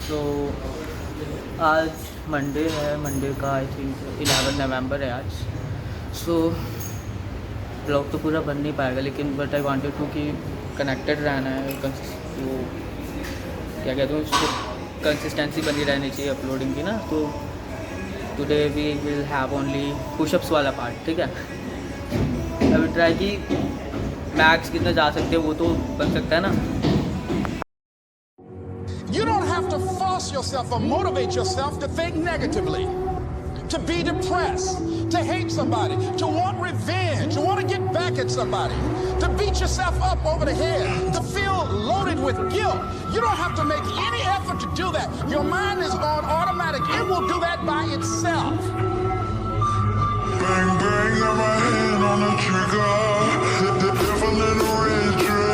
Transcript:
तो आज मंडे है, मंडे का आई थिंक 11 नवंबर है आज। सो ब्लॉग तो पूरा बन नहीं पाएगा, लेकिन बट आई वांटेड टू कि कनेक्टेड रहना है, वो क्या कहते हैं उसको, कंसिस्टेंसी बनी रहनी चाहिए अपलोडिंग की ना। तो today we will have only pushups वाला पार्ट, ठीक है। अभी ट्राई की मैक्स कितना जा सकते हैं वो तो बन सकता है ना। You don't have to force yourself or motivate yourself to think negatively, to be depressed, to hate somebody, to want revenge, to want to get back at somebody, to beat yourself up over the head, to feel loaded with guilt. You don't have to make any effort to do that. Your mind is on automatic. It will do that by itself. Bang, bang, got my hand on the trigger. The devil in the red dress.